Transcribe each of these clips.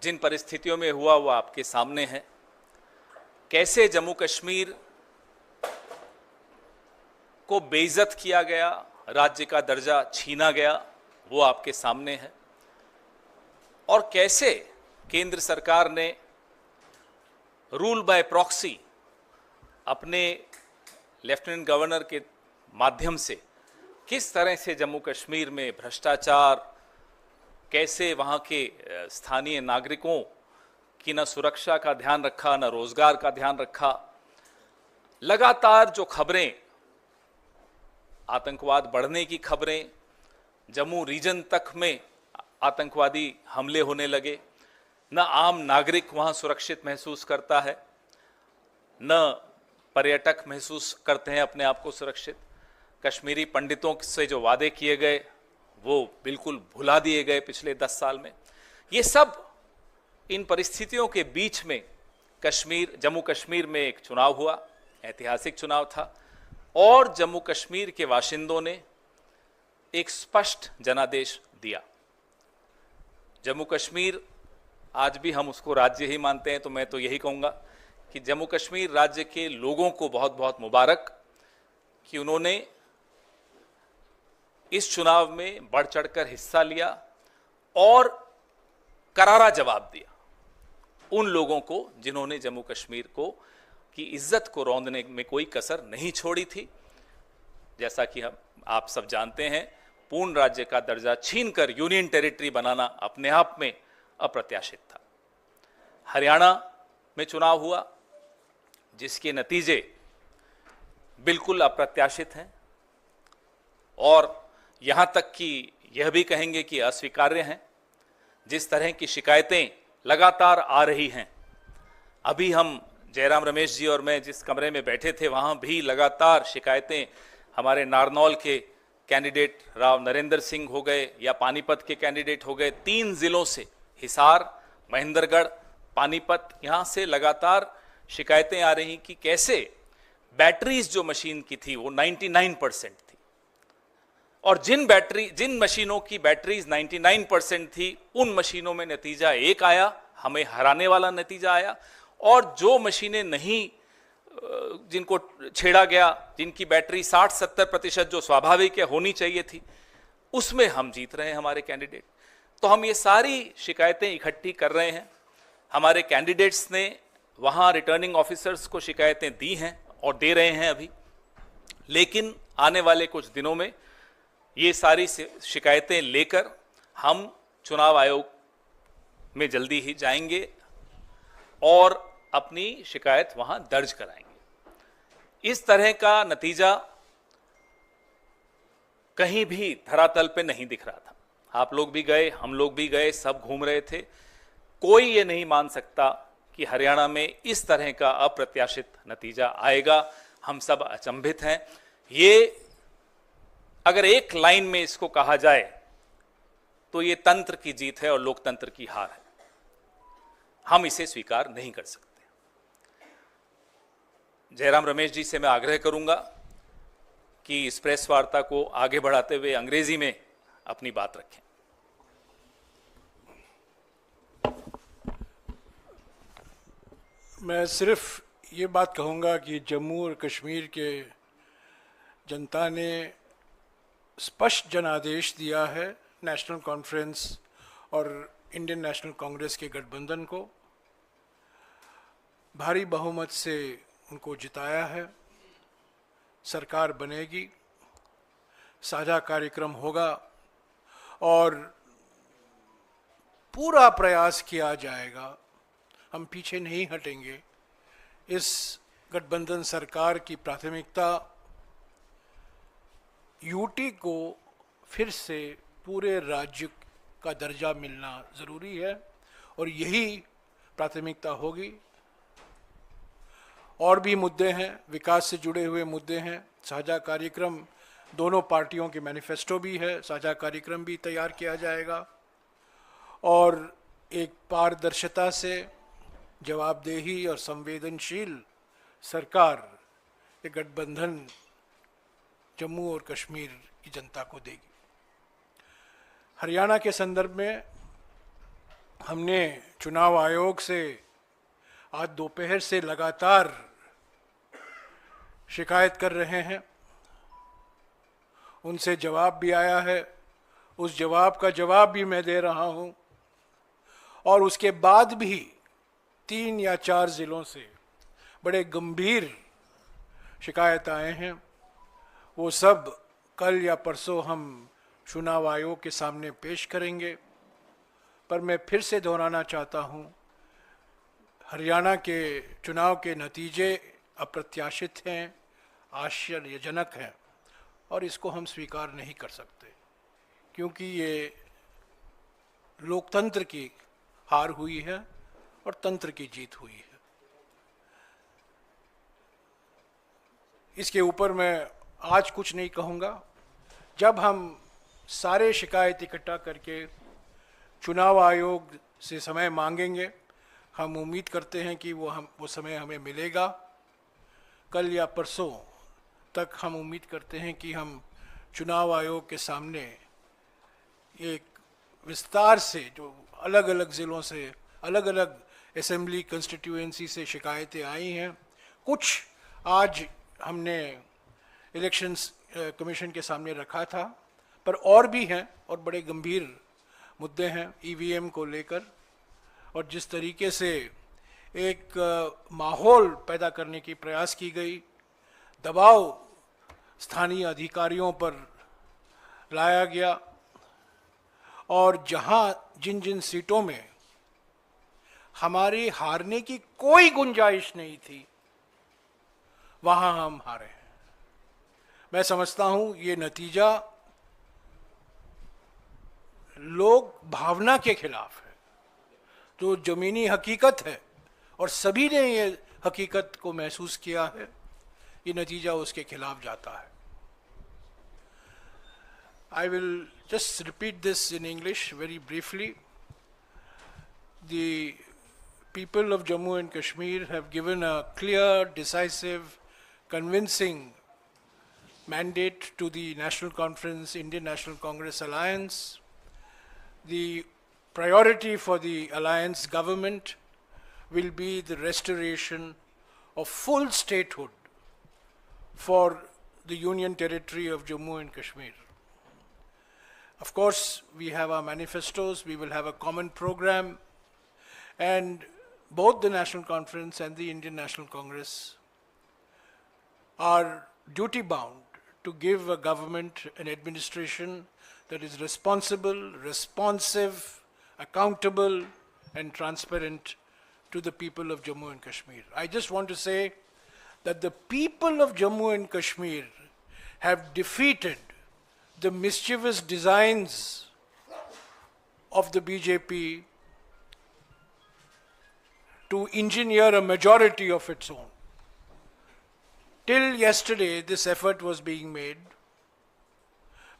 जिन परिस्थितियों में हुआ वो आपके सामने है। कैसे जम्मू कश्मीर को बेइज्जत किया गया, राज्य का दर्जा छीना गया, वो आपके सामने है। और कैसे केंद्र सरकार ने रूल बाय प्रॉक्सी अपने लेफ्टिनेंट गवर्नर के माध्यम से किस तरह से जम्मू कश्मीर में भ्रष्टाचार, कैसे वहाँ के स्थानीय नागरिकों की न सुरक्षा का ध्यान रखा, न रोजगार का ध्यान रखा। लगातार जो खबरें, आतंकवाद बढ़ने की खबरें, जम्मू रीजन तक में आतंकवादी हमले होने लगे, न आम नागरिक वहाँ सुरक्षित महसूस करता है, न पर्यटक महसूस करते हैं अपने आप को सुरक्षित। कश्मीरी पंडितों से जो वादे किए गए वो बिल्कुल भुला दिए गए पिछले 10 साल में। ये सब इन परिस्थितियों के बीच में जम्मू कश्मीर में एक चुनाव हुआ, ऐतिहासिक चुनाव था, और जम्मू कश्मीर के बाशिंदों ने एक स्पष्ट जनादेश दिया। जम्मू कश्मीर, आज भी हम उसको राज्य ही मानते हैं, तो मैं तो यही कहूँगा कि जम्मू कश्मीर राज्य के लोगों को बहुत बहुत मुबारक कि उन्होंने इस चुनाव में बढ़ चढ़कर हिस्सा लिया और करारा जवाब दिया उन लोगों को जिन्होंने जम्मू कश्मीर को की इज्जत को रौंदने में कोई कसर नहीं छोड़ी थी। जैसा कि आप सब जानते हैं, पूर्ण राज्य का दर्जा छीनकर यूनियन टेरिटरी बनाना अपने आप में अप्रत्याशित था। हरियाणा में चुनाव हुआ जिसके नतीजे बिल्कुल अप्रत्याशित हैं और यहां तक कि यह भी कहेंगे कि अस्वीकार्य हैं। जिस तरह की शिकायतें लगातार आ रही हैं, अभी हम जयराम रमेश जी और मैं जिस कमरे में बैठे थे वहां भी लगातार शिकायतें, हमारे नारनौल के कैंडिडेट राव नरेंद्र सिंह हो गए या पानीपत के कैंडिडेट हो गए, 3 जिलों से, हिसार, महेंद्रगढ़, पानीपत, यहां से लगातार शिकायतें आ रही कि कैसे बैटरीज जो मशीन की थी वो 99% थी, और जिन मशीनों की बैटरीज 99% थी उन मशीनों में नतीजा एक आया, हमें हराने वाला नतीजा आया, और जो मशीनें नहीं, जिनको छेड़ा गया, जिनकी बैटरी 60-70% जो स्वाभाविक है होनी चाहिए थी, उसमें हम जीत रहे हैं हमारे कैंडिडेट। तो हम ये सारी शिकायतें इकट्ठी कर रहे हैं। हमारे कैंडिडेट्स ने वहाँ रिटर्निंग ऑफिसर्स को शिकायतें दी हैं और दे रहे हैं अभी, लेकिन आने वाले कुछ दिनों में ये सारी शिकायतें लेकर हम चुनाव आयोग में जल्दी ही जाएंगे और अपनी शिकायत वहाँ दर्ज कराएंगे। इस तरह का नतीजा कहीं भी धरातल पे नहीं दिख रहा था। आप लोग भी गए, हम लोग भी गए, सब घूम रहे थे। कोई ये नहीं मान सकता कि हरियाणा में इस तरह का अप्रत्याशित नतीजा आएगा। हम सब अचंभित हैं। ये अगर एक लाइन में इसको कहा जाए तो ये तंत्र की जीत है और लोकतंत्र की हार है। हम इसे स्वीकार नहीं कर सकते। जयराम रमेश जी से मैं आग्रह करूंगा कि इस प्रेस वार्ता को आगे बढ़ाते हुए अंग्रेजी में अपनी बात रखें। मैं सिर्फ ये बात कहूँगा कि जम्मू और कश्मीर के जनता ने स्पष्ट जनादेश दिया है नेशनल कॉन्फ्रेंस और इंडियन नेशनल कांग्रेस के गठबंधन को। भारी बहुमत से उनको जिताया है। सरकार बनेगी, साझा कार्यक्रम होगा और पूरा प्रयास किया जाएगा। हम पीछे नहीं हटेंगे। इस गठबंधन सरकार की प्राथमिकता यूटी को फिर से पूरे राज्य का दर्जा मिलना ज़रूरी है और यही प्राथमिकता होगी। और भी मुद्दे हैं, विकास से जुड़े हुए मुद्दे हैं। साझा कार्यक्रम, दोनों पार्टियों के मैनिफेस्टो भी है, साझा कार्यक्रम भी तैयार किया जाएगा और एक पारदर्शिता से जवाबदेही और संवेदनशील सरकार ये गठबंधन जम्मू और कश्मीर की जनता को देगी। हरियाणा के संदर्भ में हमने चुनाव आयोग से आज दोपहर से लगातार शिकायत कर रहे हैं। उनसे जवाब भी आया है, उस जवाब का जवाब भी मैं दे रहा हूं, और उसके बाद भी 3 या 4 जिलों से बड़े गंभीर शिकायत आए हैं। वो सब कल या परसों हम चुनाव आयोग के सामने पेश करेंगे। पर मैं फिर से दोहराना चाहता हूं, हरियाणा के चुनाव के नतीजे अप्रत्याशित हैं, आश्चर्यजनक हैं, और इसको हम स्वीकार नहीं कर सकते, क्योंकि ये लोकतंत्र की हार हुई है और तंत्र की जीत हुई है। इसके ऊपर मैं आज कुछ नहीं कहूँगा। जब हम सारे शिकायत इकट्ठा करके चुनाव आयोग से समय मांगेंगे, हम उम्मीद करते हैं कि वो समय हमें मिलेगा। कल या परसों तक हम उम्मीद करते हैं कि हम चुनाव आयोग के सामने एक विस्तार से, जो अलग अलग ज़िलों से, अलग अलग असेंबली कंस्टिट्यूएंसी से शिकायतें आई हैं, कुछ आज हमने इलेक्शंस कमीशन के सामने रखा था, पर और भी हैं और बड़े गंभीर मुद्दे हैं ईवीएम को लेकर, और जिस तरीके से एक माहौल पैदा करने की प्रयास की गई, दबाव स्थानीय अधिकारियों पर लाया गया, और जहां जिन जिन सीटों में हमारे हारने की कोई गुंजाइश नहीं थी, वहां हम हारे हैं। मैं समझता हूं ये नतीजा लोक भावना के खिलाफ है, जो जमीनी हकीकत है, और सभी ने ये हकीकत को महसूस किया है। ये नतीजा उसके खिलाफ जाता है। I will just repeat this in English very briefly. The people of Jammu and Kashmir have given a clear, decisive, convincing mandate to the National Conference, Indian National Congress Alliance. The priority for the alliance government will be the restoration of full statehood for the Union Territory of Jammu and Kashmir. Of course, we have our manifestos, we will have a common program, and both the National Conference and the Indian National Congress are duty-bound to give a government, an administration that is responsible, responsive, accountable, and transparent to the people of Jammu and Kashmir. I just want to say that the people of Jammu and Kashmir have defeated the mischievous designs of the BJP to engineer a majority of its own. Till yesterday, this effort was being made,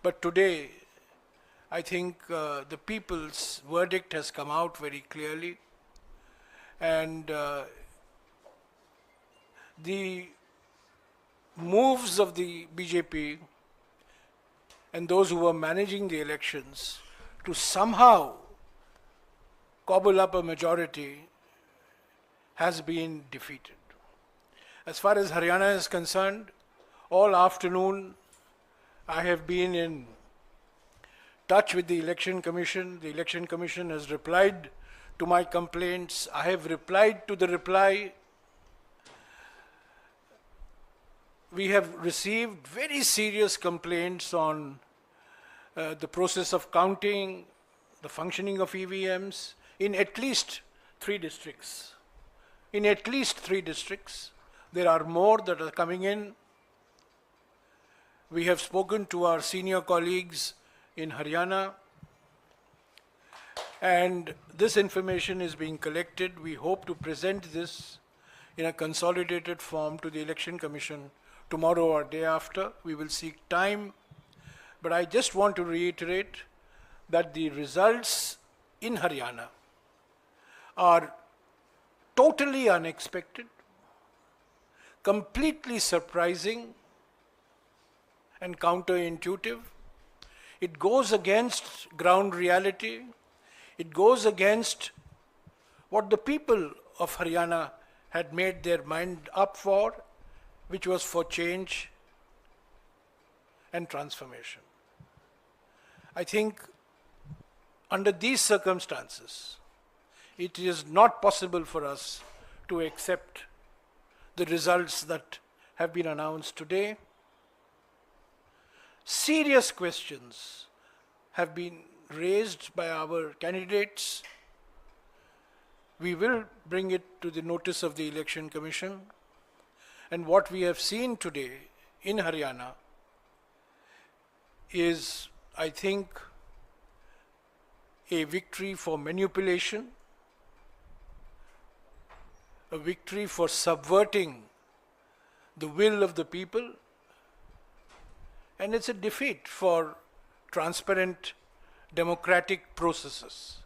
but today, I think the people's verdict has come out very clearly, and the moves of the BJP and those who were managing the elections to somehow cobble up a majority has been defeated. As far as Haryana is concerned, all afternoon I have been in touch with the Election Commission. The Election Commission has replied to my complaints. I have replied to the reply. We have received very serious complaints on the process of counting, the functioning of EVMs in at least 3 districts. In at least 3 districts. There are more that are coming in. We have spoken to our senior colleagues in Haryana, and this information is being collected. We hope to present this in a consolidated form to the Election Commission tomorrow or day after. We will seek time, but I just want to reiterate that the results in Haryana are totally unexpected, completely surprising and counterintuitive. It goes against ground reality. It goes against what the people of Haryana had made their mind up for, which was for change and transformation. I think under these circumstances, it is not possible for us to accept the results that have been announced today. Serious questions have been raised by our candidates. We will bring it to the notice of the Election Commission. And what we have seen today in Haryana is, I think, a victory for manipulation, a victory for subverting the will of the people, and it's a defeat for transparent democratic processes.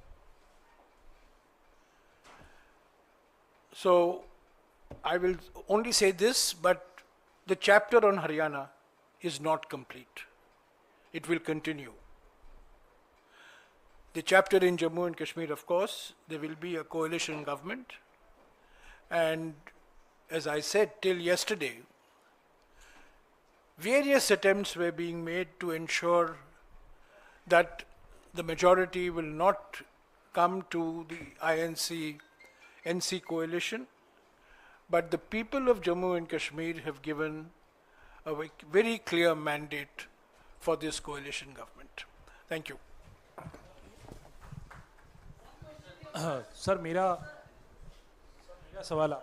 So I will only say this, but the chapter on Haryana is not complete. It will continue. The chapter in Jammu and Kashmir, of course, there will be a coalition government. And as I said till yesterday, various attempts were being made to ensure that the majority will not come to the INC-NC coalition, but the people of Jammu and Kashmir have given a very clear mandate for this coalition government. Thank you. Sir मेरा सवाल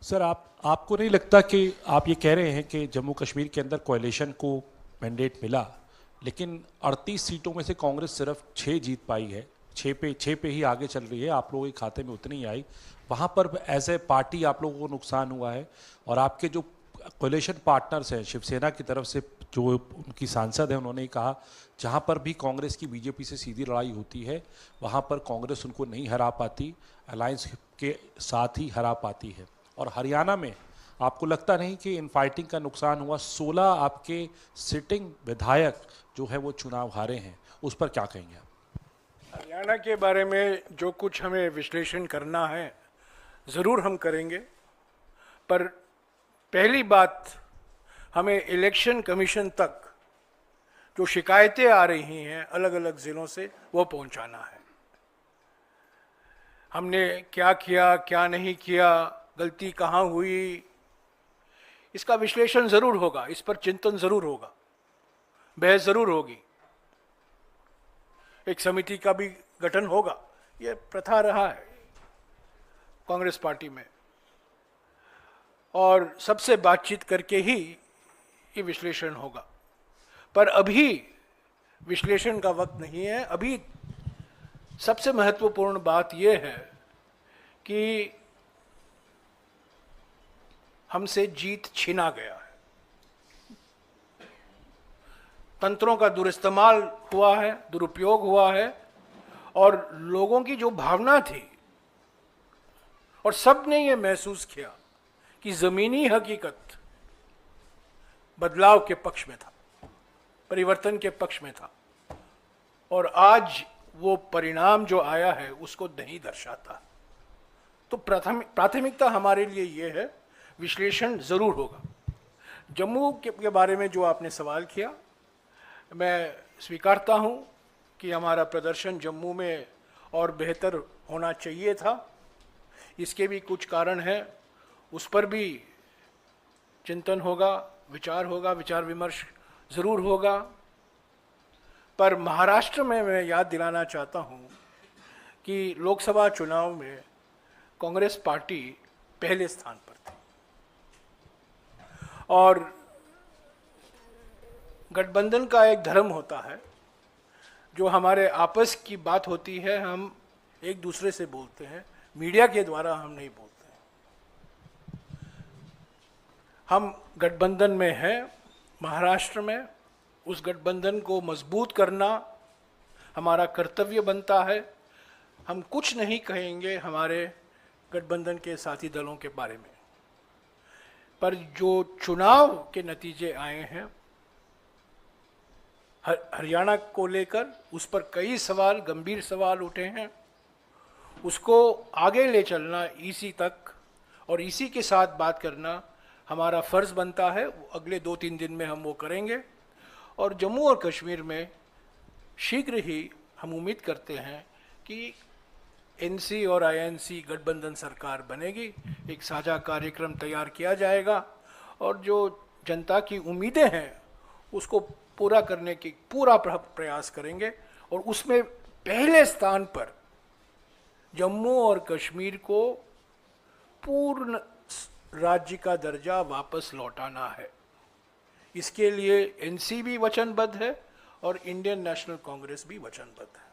sir आपको नहीं लगता कि आप ये कह रहे हैं कि जम्मू कश्मीर के अंदर कोalition को मैंडेट मिला, लेकिन 38 सीटों में से कांग्रेस सिर्फ 6 जीत पाई है, 6 पे ही आगे चल रही है, आप लोगों के खाते में उतनी ही आई, वहाँ पर एज ए पार्टी आप लोगों को नुकसान हुआ है, और आपके जो कोलिशन पार्टनर्स हैं शिवसेना की तरफ से जो उनकी सांसद है उन्होंने कहा जहाँ पर भी कांग्रेस की बीजेपी से सीधी लड़ाई होती है वहाँ पर कांग्रेस उनको नहीं हरा पाती, अलायंस के साथ ही हरा पाती है। और हरियाणा में आपको लगता नहीं कि इन फाइटिंग का नुकसान हुआ? 16 आपके सिटिंग विधायक जो है वो चुनाव हारे हैं, उस पर क्या कहेंगे आप? हरियाणा के बारे में जो कुछ हमें विश्लेषण करना है ज़रूर हम करेंगे, पर पहली बात हमें इलेक्शन कमीशन तक जो शिकायतें आ रही हैं अलग अलग ज़िलों से वो पहुंचाना है। हमने क्या किया, क्या नहीं किया, गलती कहाँ हुई, इसका विश्लेषण ज़रूर होगा, इस पर चिंतन ज़रूर होगा, बहस ज़रूर होगी, एक समिति का भी गठन होगा, ये प्रथा रहा है कांग्रेस पार्टी में, और सबसे बातचीत करके ही ये विश्लेषण होगा। पर अभी विश्लेषण का वक्त नहीं है। अभी सबसे महत्वपूर्ण बात यह है कि हमसे जीत छीना गया है, तंत्रों का दुरुइस्तेमाल हुआ है, दुरुपयोग हुआ है, और लोगों की जो भावना थी और सब ने ये महसूस किया कि ज़मीनी हकीकत बदलाव के पक्ष में था, परिवर्तन के पक्ष में था, और आज वो परिणाम जो आया है उसको नहीं दर्शाता। तो प्राथमिकता हमारे लिए ये है, विश्लेषण ज़रूर होगा। जम्मू के बारे में जो आपने सवाल किया, मैं स्वीकारता हूँ कि हमारा प्रदर्शन जम्मू में और बेहतर होना चाहिए था। इसके भी कुछ कारण हैं, उस पर भी चिंतन होगा, विचार विमर्श ज़रूर होगा। पर महाराष्ट्र में मैं याद दिलाना चाहता हूँ कि लोकसभा चुनाव में कांग्रेस पार्टी पहले स्थान पर थी, और गठबंधन का एक धर्म होता है, जो हमारे आपस की बात होती है हम एक दूसरे से बोलते हैं, मीडिया के द्वारा हम नहीं बोलते हैं। हम गठबंधन में हैं महाराष्ट्र में, उस गठबंधन को मजबूत करना हमारा कर्तव्य बनता है। हम कुछ नहीं कहेंगे हमारे गठबंधन के साथी दलों के बारे में, पर जो चुनाव के नतीजे आए हैं हरियाणा को लेकर, उस पर कई सवाल, गंभीर सवाल उठे हैं, उसको आगे ले चलना ईसी तक और ईसी के साथ बात करना हमारा फ़र्ज़ बनता है। अगले 2-3 दिन में हम वो करेंगे और जम्मू और कश्मीर में शीघ्र ही हम उम्मीद करते हैं कि एनसी और आईएनसी गठबंधन सरकार बनेगी, एक साझा कार्यक्रम तैयार किया जाएगा और जो जनता की उम्मीदें हैं उसको पूरा करने की पूरा प्रयास करेंगे और उसमें पहले स्थान पर जम्मू और कश्मीर को पूर्ण राज्य का दर्जा वापस लौटाना है। इसके लिए एनसी भी वचनबद्ध है और इंडियन नेशनल कांग्रेस भी वचनबद्ध है।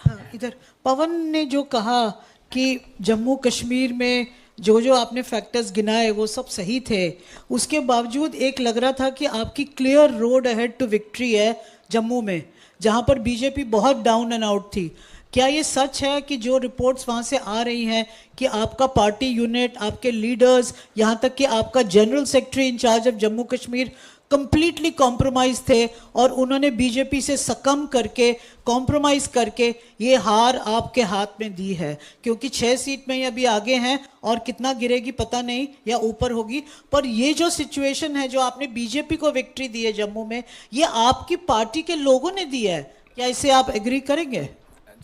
हाँ, इधर पवन ने जो कहा कि जम्मू कश्मीर में जो जो आपने फैक्टर्स गिनाए वो सब सही थे, उसके बावजूद एक लग रहा था कि आपकी clear road ahead to victory है जम्मू में, जहां पर बीजेपी बहुत डाउन एंड आउट थी। क्या ये सच है कि जो रिपोर्ट्स वहाँ से आ रही हैं कि आपका पार्टी यूनिट, आपके लीडर्स, यहाँ तक कि आपका general secretary in charge of Jammu Kashmir completely compromise थे और उन्होंने बीजेपी से सकम करके, कॉम्प्रोमाइज करके ये हार आपके हाथ में दी है? क्योंकि 6 सीट में ये अभी आगे हैं और कितना गिरेगी पता नहीं, या ऊपर होगी, पर ये जो सिचुएशन है जो आपने बीजेपी को विक्ट्री दी है जम्मू में, ये आपकी पार्टी के लोगों ने दी है। क्या इसे आप एग्री करेंगे?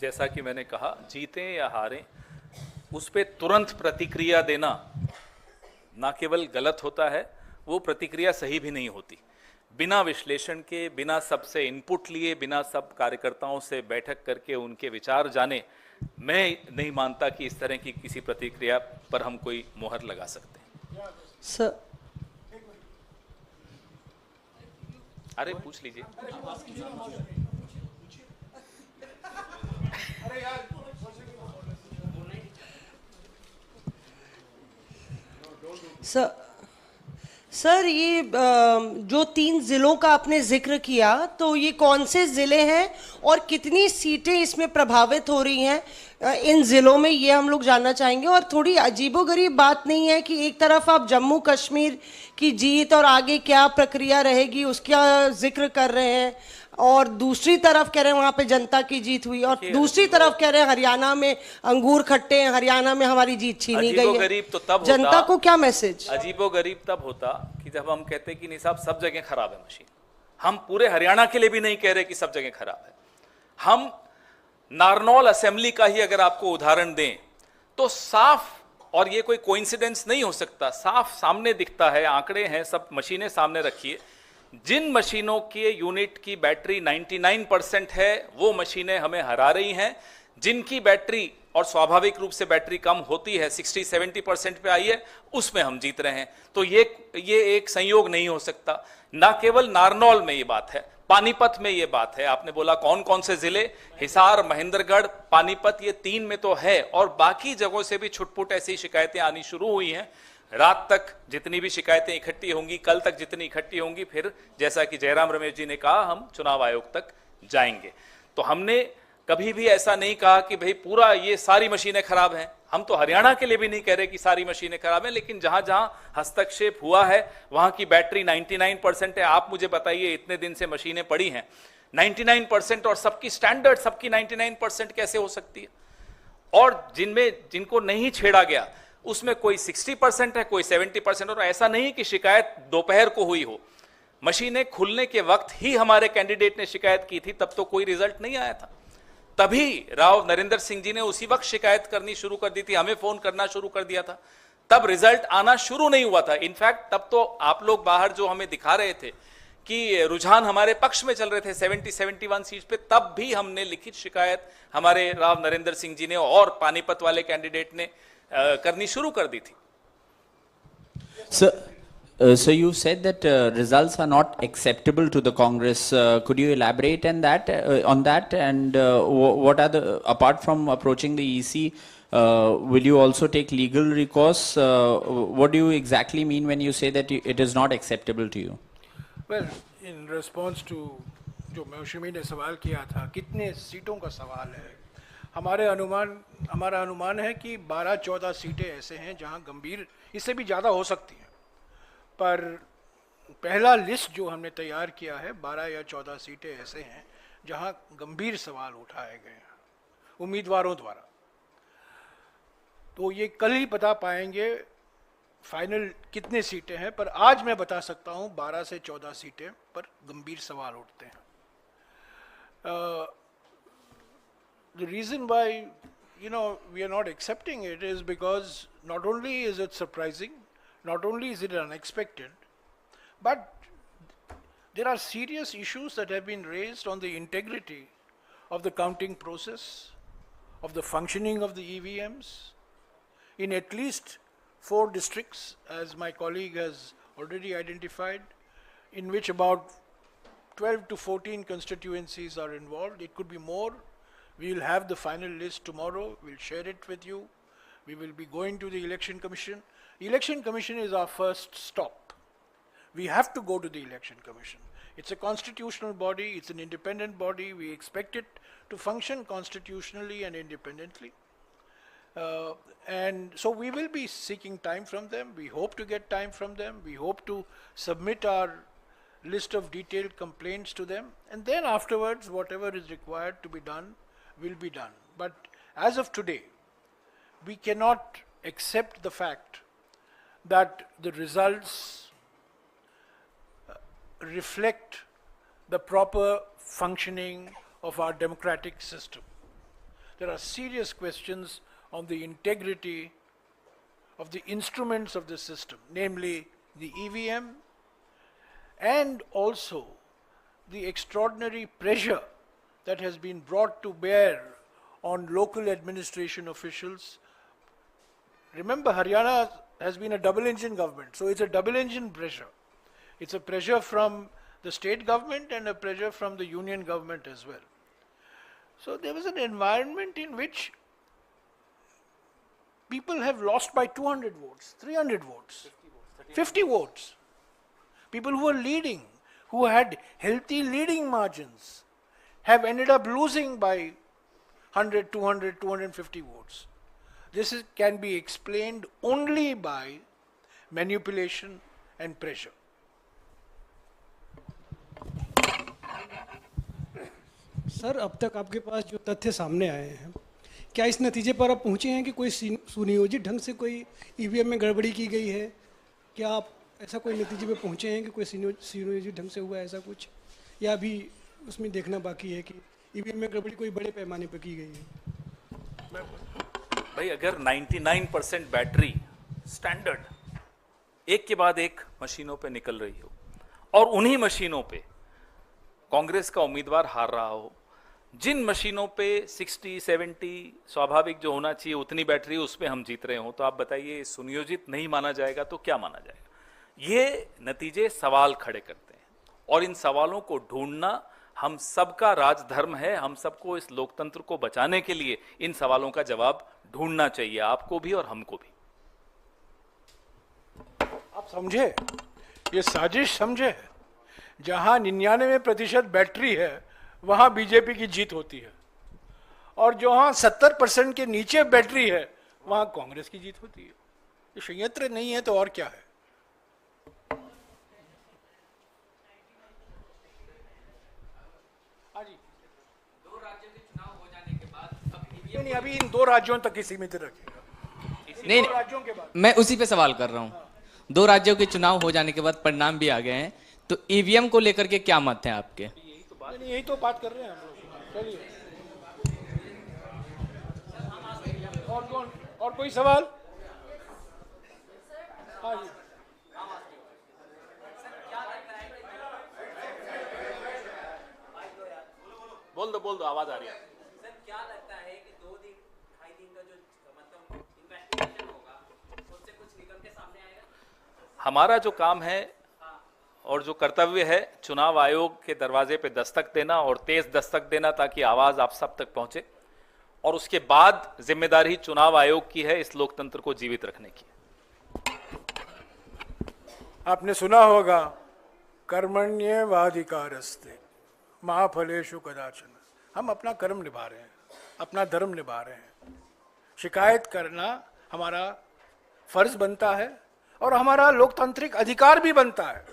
जैसा कि मैंने कहा, जीतें या हारें उस पर तुरंत प्रतिक्रिया देना ना केवल गलत होता है, वो प्रतिक्रिया सही भी नहीं होती। बिना विश्लेषण के, बिना सबसे इनपुट लिए, बिना सब कार्यकर्ताओं से बैठक करके उनके विचार जाने, मैं नहीं मानता कि इस तरह की किसी प्रतिक्रिया पर हम कोई मोहर लगा सकते हैं। सर, अरे पूछ लीजिए। सर ये जो 3 जिलों का आपने जिक्र किया, तो ये कौन से जिले हैं और कितनी सीटें इसमें प्रभावित हो रही हैं इन जिलों में, ये हम लोग जानना चाहेंगे। और थोड़ी अजीबोगरीब बात नहीं है कि एक तरफ आप जम्मू कश्मीर की जीत और आगे क्या प्रक्रिया रहेगी उसका जिक्र कर रहे हैं, और दूसरी तरफ कह रहे हैं वहां पे जनता की जीत हुई, और दूसरी तरफ कह रहे हैं हरियाणा में अंगूर खट्टे हैं, हरियाणा में हमारी जीत छीनी गई है। गरीब तो तब जनता को क्या मैसेज? अजीबो गरीब तब होता कि जब हम कहते कि नहीं साहब सब जगह खराब है मशीन। हम पूरे हरियाणा के लिए भी नहीं कह रहे कि सब जगह खराब है। हम नारनौल असेंबली का ही अगर आपको उदाहरण दें तो साफ, और ये कोई कोइंसिडेंस नहीं हो सकता, साफ सामने दिखता है, आंकड़े हैं, सब मशीनें सामने रखिए। जिन मशीनों के यूनिट की बैटरी 99% है वो मशीनें हमें हरा रही हैं। जिनकी बैटरी, और स्वाभाविक रूप से बैटरी कम होती है, 60-70% पे आई है, उसमें हम जीत रहे हैं। तो ये एक संयोग नहीं हो सकता। ना केवल नारनौल में ये बात है, पानीपत में ये बात है। आपने बोला कौन कौन से जिले, हिसार, महेंद्रगढ़, पानीपत, ये 3 में तो है, और बाकी जगहों से भी छुटपुट ऐसी शिकायतें आनी शुरू हुई हैं। रात तक जितनी भी शिकायतें इकट्ठी होंगी, कल तक जितनी इकट्ठी होंगी, फिर जैसा कि जयराम रमेश जी ने कहा, हम चुनाव आयोग तक जाएंगे। तो हमने कभी भी ऐसा नहीं कहा कि भाई पूरा ये सारी मशीनें खराब हैं। हम तो हरियाणा के लिए भी नहीं कह रहे कि सारी मशीनें खराब हैं, लेकिन जहां जहां हस्तक्षेप हुआ है वहां की बैटरी 99% है। आप मुझे बताइए, इतने दिन से मशीनें पड़ी हैं 99% और सबकी स्टैंडर्ड, सबकी 99% कैसे हो सकती है? और जिनको नहीं छेड़ा गया उसमें कोई 60% है, कोई 70%। और ऐसा नहीं कि शिकायत दोपहर को हुई हो, मशीनें खुलने के वक्त ही हमारे कैंडिडेट ने शिकायत की थी, तब तो कोई रिजल्ट नहीं आया था। तभी राव नरेंद्र सिंह जी ने उसी वक्त शिकायत करनी शुरू कर दी थी, हमें फोन करना शुरू कर दिया था, तब रिजल्ट आना शुरू नहीं हुआ था। इनफैक्ट तब तो आप लोग बाहर जो हमें दिखा रहे थे कि रुझान हमारे पक्ष में चल रहे थे 70-71 सीट पे, तब भी हमने लिखित शिकायत हमारे राव नरेंद्र सिंह जी ने और पानीपत वाले कैंडिडेट ने करनी शुरू कर दी थी। So you said that results are not acceptable to the Congress. Could you elaborate on that? And what are the, apart from approaching the EC, will you also take legal recourse? What do you exactly mean when you say that it is not acceptable to you? Well, in response to जो मौसमी ने सवाल किया था, कितने सीटों का सवाल है, हमारा अनुमान है कि 12-14 सीटें ऐसे हैं जहां गंभीर, इससे भी ज़्यादा हो सकती हैं, पर पहला लिस्ट जो हमने तैयार किया है 12 या 14 सीटें ऐसे हैं जहां गंभीर सवाल उठाए गए हैं उम्मीदवारों द्वारा। तो ये कल ही बता पाएंगे फाइनल कितने सीटें हैं, पर आज मैं बता सकता हूं 12 से 14 सीटें पर गंभीर सवाल उठते हैं. The reason why, we are not accepting it is because not only is it surprising, not only is it unexpected, but there are serious issues that have been raised on the integrity of the counting process, of the functioning of the EVMs, in at least 4 districts, as my colleague has already identified, in which about 12 to 14 constituencies are involved. It could be more. We will have the final list tomorrow. We'll share it with you. We will be going to the Election Commission. Election Commission is our first stop. We have to go to the Election Commission. It's a constitutional body. It's an independent body. We expect it to function constitutionally and independently. And so we will be seeking time from them. We hope to get time from them. We hope to submit our list of detailed complaints to them. And then afterwards, whatever is required to be done will be done. But as of today, we cannot accept the fact that the results reflect the proper functioning of our democratic system. There are serious questions on the integrity of the instruments of the system, namely the EVM, and also the extraordinary pressure that has been brought to bear on local administration officials. Remember, Haryana has been a double-engine government, so it's a double-engine pressure. It's a pressure from the state government and a pressure from the union government as well. So there was an environment in which people have lost by 200 votes, 300 votes, 50 votes. People who were leading, who had healthy leading margins, have ended up losing by 100, 200, 250 votes. This can be explained only by manipulation and pressure. Sir, अब तक आपके पास जो तथ्य सामने आए हैं, क्या इस नतीजे पर आप पहुंचे हैं कि कोई सुनियोजित ढंग से कोई ईवीएम में गड़बड़ी की गई है? क्या आप ऐसा कोई नतीजे पे पहुंचे हैं कि कोई सुनियोजित ढंग से हुआ ऐसा कुछ, या अभी उसमें देखना बाकी है कि ईवीएम में गड़बड़ी कोई बड़े पैमाने पर की गई है? भाई, अगर 99% बैटरी स्टैंडर्ड एक के बाद एक मशीनों पे निकल रही हो और उन्हीं मशीनों पे कांग्रेस का उम्मीदवार हार रहा हो, जिन मशीनों पे 60-70 स्वाभाविक जो होना चाहिए उतनी बैटरी उस पे हम जीत रहे हो, तो आप बताइए सुनियोजित नहीं माना जाएगा तो क्या माना जाएगा? ये नतीजे सवाल खड़े करते हैं और इन सवालों को ढूंढना हम सबका राजधर्म है. हम सबको इस लोकतंत्र को बचाने के लिए इन सवालों का जवाब ढूंढना चाहिए, आपको भी और हमको भी. आप समझे, ये साजिश समझे. जहां 99% बैटरी है वहां बीजेपी की जीत होती है, और जहां 70% के नीचे बैटरी है वहां कांग्रेस की जीत होती है. ये संयंत्र नहीं है तो और क्या है? हाँ जी, 2 राज्यों के चुनाव हो जाने के बाद अब नहीं, अभी इन 2 राज्यों तक ही सीमित रखेगा. नहीं, 2 राज्यों के बाद मैं उसी पे सवाल कर रहा हूँ. 2 राज्यों के चुनाव हो जाने के बाद परिणाम भी आ गए हैं, तो ईवीएम को लेकर के क्या मत हैं आपके? यही तो बात कर रहे हैं हम लोग. चलिए, और कोई सवाल? हाँ जी, बोल दो, आवाज आ रही है. सर, क्या लगता है कि 2 दिन 2.5 दिन का जो मतलब इन्वेस्टिगेशन होगा उससे कुछ निकल के सामने आएगा? हमारा जो काम है और जो कर्तव्य है, चुनाव आयोग के दरवाजे पे दस्तक देना और तेज दस्तक देना ताकि आवाज आप सब तक पहुंचे, और उसके बाद जिम्मेदारी चुनाव आयोग की है इस लोकतंत्र को जीवित रखने की. आपने सुना होगा, कर्मण्येवाधिकारस्ते मा फलेषु कदाचन. हम अपना कर्म निभा रहे हैं, अपना धर्म निभा रहे हैं. शिकायत करना हमारा फर्ज बनता है और हमारा लोकतांत्रिक अधिकार भी बनता है.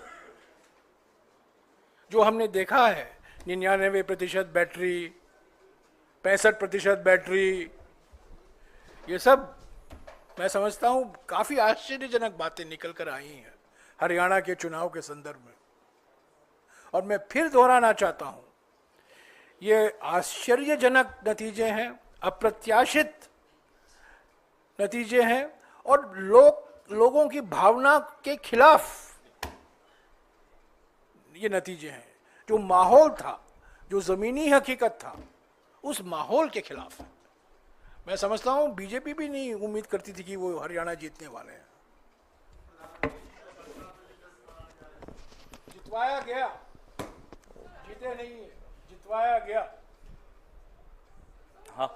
जो हमने देखा है, 99% बैटरी, 65% बैटरी, ये सब मैं समझता हूं काफी आश्चर्यजनक बातें निकल कर आई हैं हरियाणा के चुनाव के संदर्भ में, और मैं फिर दोहराना चाहता हूं, ये आश्चर्यजनक नतीजे हैं, अप्रत्याशित नतीजे हैं, और लोगों की भावना के खिलाफ ये नतीजे हैं। जो माहौल था, जो जमीनी हकीकत था, उस माहौल के खिलाफ है। मैं समझता हूं बीजेपी भी नहीं उम्मीद करती थी कि वो हरियाणा जीतने वाले हैं। जितवाया गया, जीते नहीं, जितवाया गया। हाँ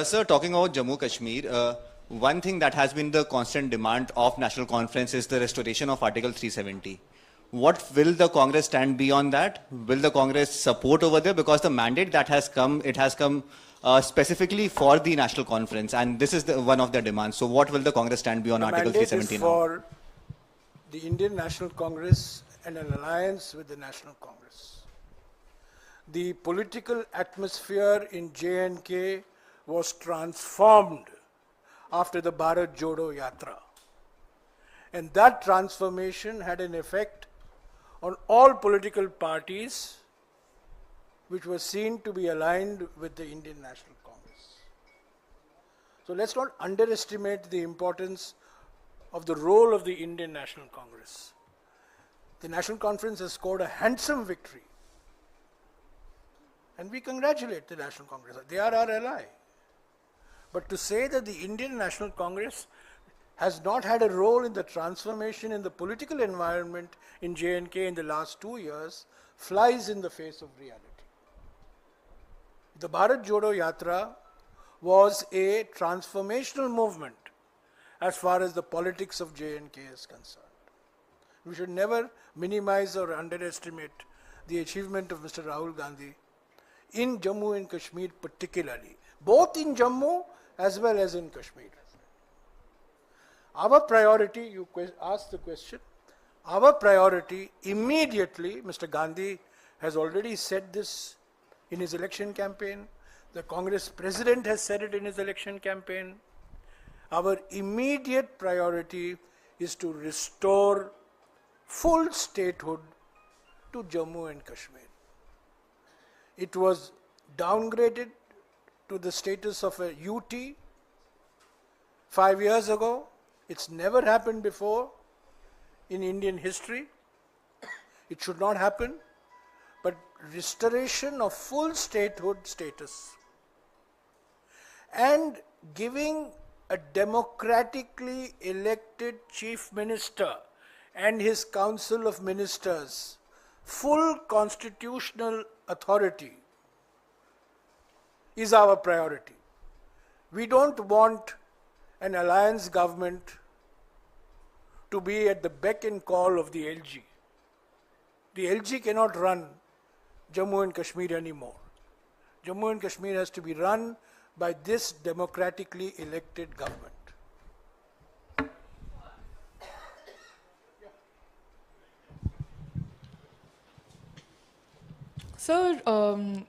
Sir, talking about Jammu Kashmir, one thing that has been the constant demand of National Conference is the restoration of Article 370. What will the Congress stand beyond that? Will the Congress support over there? Because the mandate that has come, it has come specifically for the National Conference, and this is one of their demands. So what will the Congress stand beyond Article 370 now? For the Indian National Congress and an alliance with the National Congress. The political atmosphere in J&K was transformed after the Bharat Jodo Yatra. And that transformation had an effect on all political parties which were seen to be aligned with the Indian National Congress. So let's not underestimate the importance of the role of the Indian National Congress. The National Conference has scored a handsome victory, and we congratulate the National Congress. They are our ally. But to say that the Indian National Congress has not had a role in the transformation in the political environment in J&K in the last 2 years flies in the face of reality. The Bharat Jodo Yatra was a transformational movement as far as the politics of J&K is concerned. We should never minimize or underestimate the achievement of Mr. Rahul Gandhi in Jammu and Kashmir particularly, both in Jammu as well as in Kashmir. Our priority, you asked the question, our priority immediately, Mr. Gandhi has already said this in his election campaign, the Congress president has said it in his election campaign, our immediate priority is to restore full statehood to Jammu and Kashmir. It was downgraded to the status of a UT 5 years ago. It's never happened before in Indian history. It should not happen. But restoration of full statehood status and giving a democratically elected chief minister and his council of ministers full constitutional authority is our priority. We don't want an alliance government to be at the beck and call of the LG. The LG cannot run Jammu and Kashmir anymore. Jammu and Kashmir has to be run by this democratically elected government. Sir,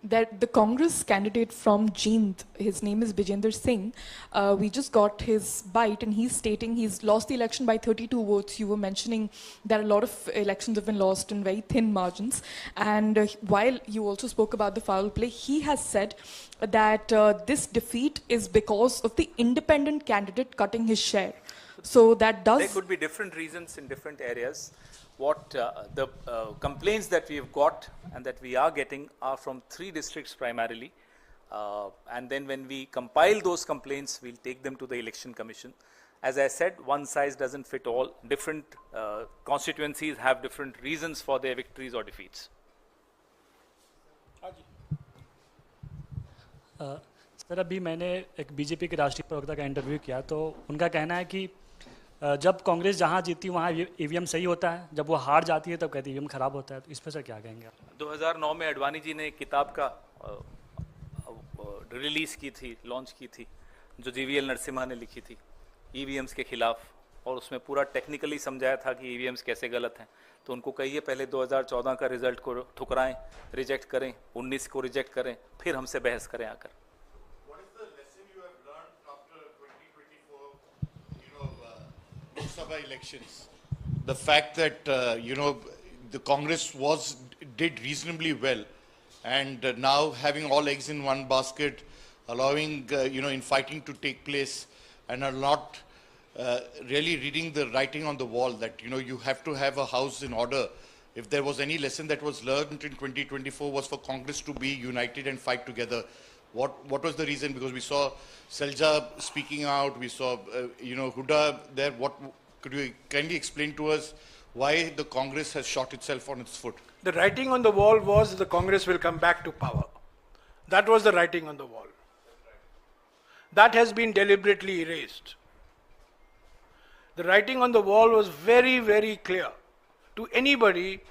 that the Congress candidate from Jind, his name is Bijender Singh, we just got his bite and he's stating he's lost the election by 32 votes. You were mentioning that a lot of elections have been lost in very thin margins. And while you also spoke about the foul play, he has said that this defeat is because of the independent candidate cutting his share. So that does... There could be different reasons in different areas. What the complaints that we have got and that we are getting are from 3 districts primarily. And then when we compile those complaints, we'll take them to the Election Commission. As I said, one size doesn't fit all. Different constituencies have different reasons for their victories or defeats. Sir, अभी मैंने एक BJP के राष्ट्रीय प्रवक्ता का interview किया तो उनका कहना है कि जब कांग्रेस जहां जीती वहां ईवीएम सही होता है, जब वो हार जाती है तब कहती है ईवीएम खराब होता है। तो इस पर सर क्या कहेंगे आप? 2009 में अडवाणी जी ने एक किताब का रिलीज की थी, लॉन्च की थी, जो जीवीएल नरसिम्हा ने लिखी थी ईवीएम्स के खिलाफ, और उसमें पूरा टेक्निकली समझाया था कि ईवीएम्स कैसे गलत हैं। तो उनको कहिए पहले 2014 का रिजल्ट को ठुकराएं, रिजेक्ट करें, 19 को रिजेक्ट करें, फिर हमसे बहस करें आकर। by elections. The fact that, the Congress did reasonably well, and now having all eggs in one basket, allowing, infighting to take place, and are not really reading the writing on the wall that, you have to have a house in order. If there was any lesson that was learned in 2024 was for Congress to be united and fight together. What was the reason? Because we saw Selja speaking out, we saw, Huda there. Could you kindly explain to us why the Congress has shot itself on its foot? The writing on the wall was the Congress will come back to power. That was the writing on the wall. That has been deliberately erased. The writing on the wall was very, very clear to anybody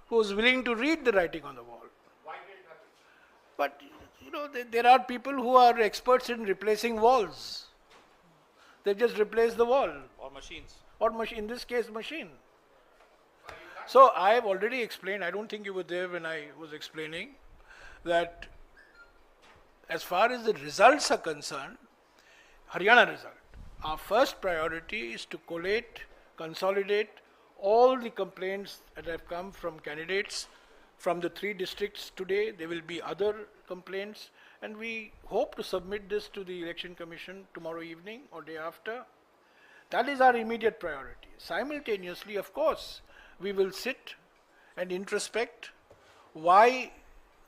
who was willing to read the writing on the wall. Why did it happen? But, there are people who are experts in replacing walls. They just replace the wall. Or machines. In this case, machine. So I have already explained, I don't think you were there when I was explaining, that as far as the results are concerned, Haryana result, our first priority is to collate, consolidate all the complaints that have come from candidates from the 3 districts today. There will be other complaints, and we hope to submit this to the Election Commission tomorrow evening or day after. That is our immediate priority. Simultaneously, of course, we will sit and introspect why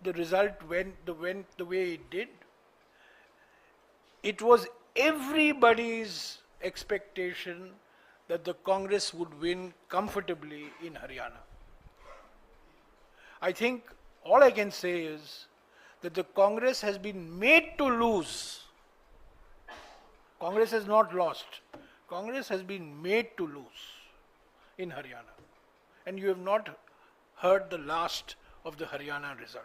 the result went the way it did. It was everybody's expectation that the Congress would win comfortably in Haryana. I think all I can say is that the Congress has been made to lose. Congress has not lost. Congress has been made to lose in Haryana. And you have not heard the last of the Haryana result.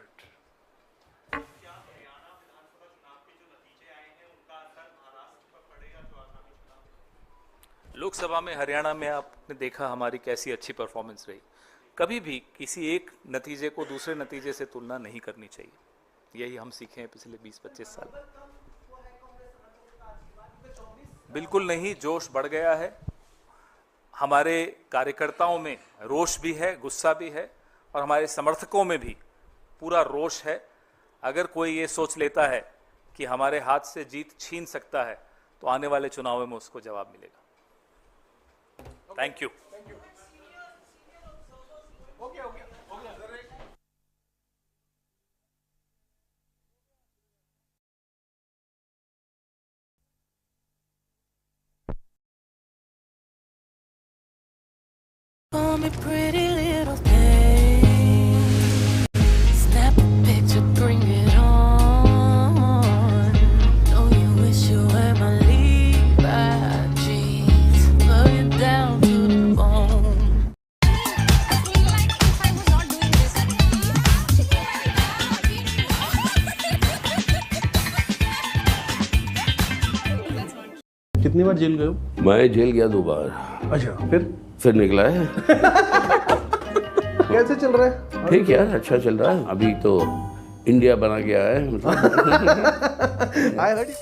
Lok Sabha में हरियाणा में आपने देखा हमारी कैसी अच्छी performance रही. कभी भी किसी एक नतीजे को दूसरे नतीजे से तुलना नहीं करनी चाहिए. यही हम सीखे हैं पिछले 20-25 साल. बिल्कुल नहीं, जोश बढ़ गया है. हमारे कार्यकर्ताओं में रोष भी है, गुस्सा भी है, और हमारे समर्थकों में भी पूरा रोष है. अगर कोई ये सोच लेता है कि हमारे हाथ से जीत छीन सकता है, तो आने वाले चुनावों में उसको जवाब मिलेगा. Thank you. Call me pretty little thing. Snap a picture, bring it on. Know you wish you were my Levi jeans. Love you down to the bone. कितनी बार जेल गए हो? मैं जेल गया 2 बार. अच्छा, फिर निकला है. कैसे चल रहा है? ठीक यार, अच्छा चल रहा है. अभी तो इंडिया बना गया है. I heard you.